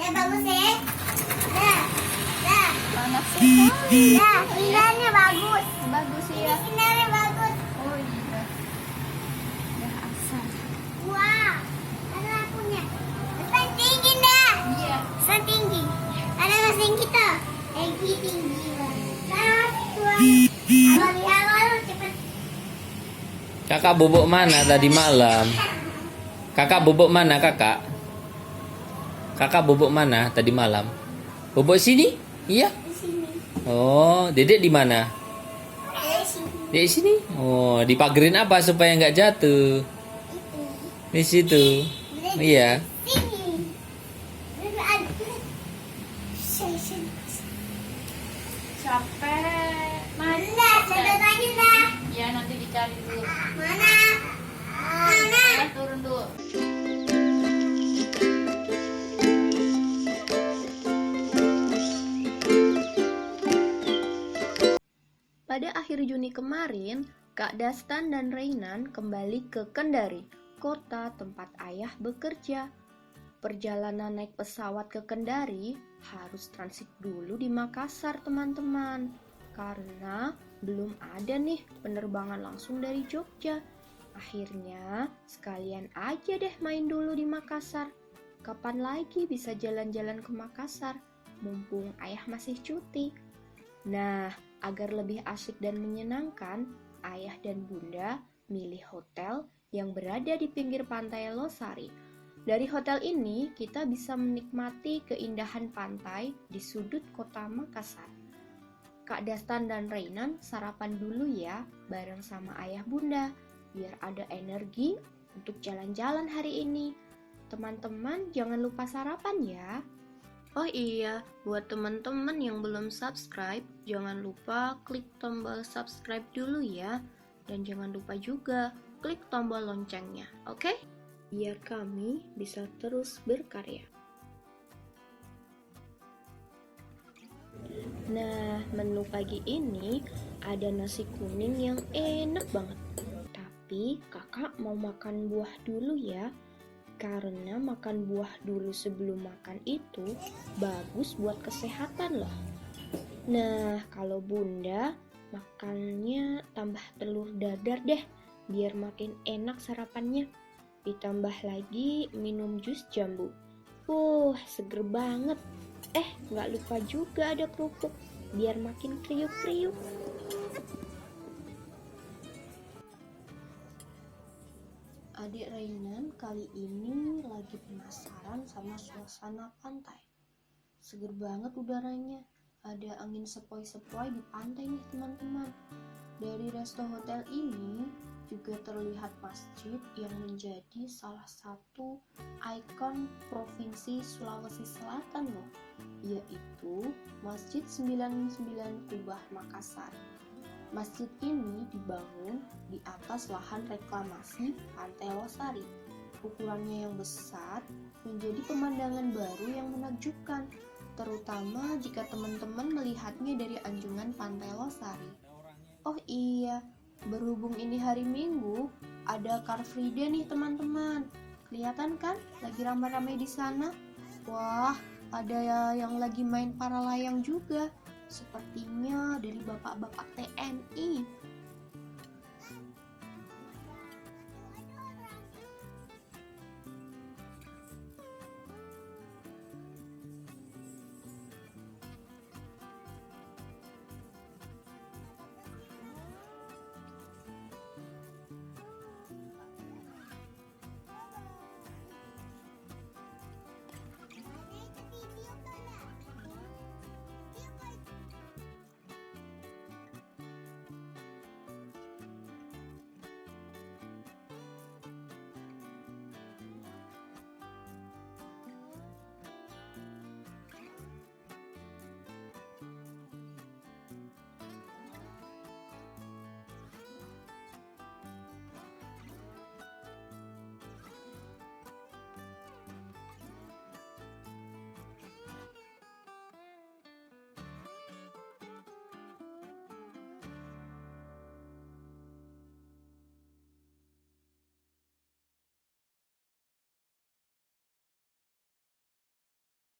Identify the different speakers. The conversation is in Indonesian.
Speaker 1: Nah, bagus ya. Nah, nah.
Speaker 2: Panas sekali.
Speaker 1: Nah, indahnya bagus.
Speaker 2: Bagus ya.
Speaker 1: Indahnya bagus.
Speaker 2: Oh iya. Udah asal.
Speaker 1: Wah, ada lampunya. Depan tinggi dah.
Speaker 2: Iya.
Speaker 1: Depan tinggi. Ada mesin kita. Tinggi tinggi banget. Nah, tua. Kalau lihat kalau cepat.
Speaker 3: Kakak bubuk mana tadi malam? Kakak bubuk mana kakak? Kakak bubuk mana tadi malam? Bubuk sini? Iya.
Speaker 1: Di sini.
Speaker 3: Oh, Dedek di mana?
Speaker 1: Di sini.
Speaker 3: Di sini. Oh, dipagerin apa supaya nggak jatuh?
Speaker 1: Itu.
Speaker 3: Di situ. Iya.
Speaker 1: Sini. Sini.
Speaker 2: Capek.
Speaker 1: Nah, saya lagi dah.
Speaker 2: Ya nanti dicari dulu.
Speaker 1: Mana? Mana?
Speaker 2: Ya turun dulu. Pada akhir Juni kemarin, Kak Dastan dan Rainan kembali ke Kendari, kota tempat ayah bekerja. Perjalanan naik pesawat ke Kendari harus transit dulu di Makassar, teman-teman. Karena belum ada nih penerbangan langsung dari Jogja. Akhirnya sekalian aja deh main dulu di Makassar. Kapan lagi bisa jalan-jalan ke Makassar? Mumpung ayah masih cuti. Nah, agar lebih asik dan menyenangkan, ayah dan bunda milih hotel yang berada di pinggir pantai Losari. Dari hotel ini, kita bisa menikmati keindahan pantai di sudut kota Makassar. Kak Dastan dan Rainan sarapan dulu ya, bareng sama ayah bunda, biar ada energi untuk jalan-jalan hari ini. Teman-teman, jangan lupa sarapan ya. Oh iya, buat teman-teman yang belum subscribe, jangan lupa klik tombol subscribe dulu ya. Dan jangan lupa juga klik tombol loncengnya, oke? Biar kami bisa terus berkarya. Nah, menu pagi ini ada nasi kuning yang enak banget. Tapi kakak mau makan buah dulu ya. Karena makan buah dulu sebelum makan itu bagus buat kesehatan loh. Nah, kalau bunda makannya tambah telur dadar deh, biar makin enak sarapannya. Ditambah lagi minum jus jambu. Seger banget. Nggak lupa juga ada kerupuk, biar makin kriuk-kriuk. Adik Rainan kali ini lagi penasaran sama suasana pantai. Seger banget udaranya. Ada angin sepoi-sepoi di pantai nih teman-teman. Dari resto hotel ini juga terlihat masjid yang menjadi salah satu ikon Provinsi Sulawesi Selatan loh, yaitu Masjid 99 Kubah Makassar. Masjid ini dibangun di atas lahan reklamasi Pantai Losari. Ukurannya yang besar menjadi pemandangan baru yang menakjubkan, terutama jika teman-teman melihatnya dari anjungan Pantai Losari. Oh iya, berhubung ini hari Minggu, ada Car Free Day nih teman-teman. Kelihatan kan lagi ramai-ramai di sana? Wah, ada yang lagi main para layang juga. Sepertinya dari bapak-bapak TNI.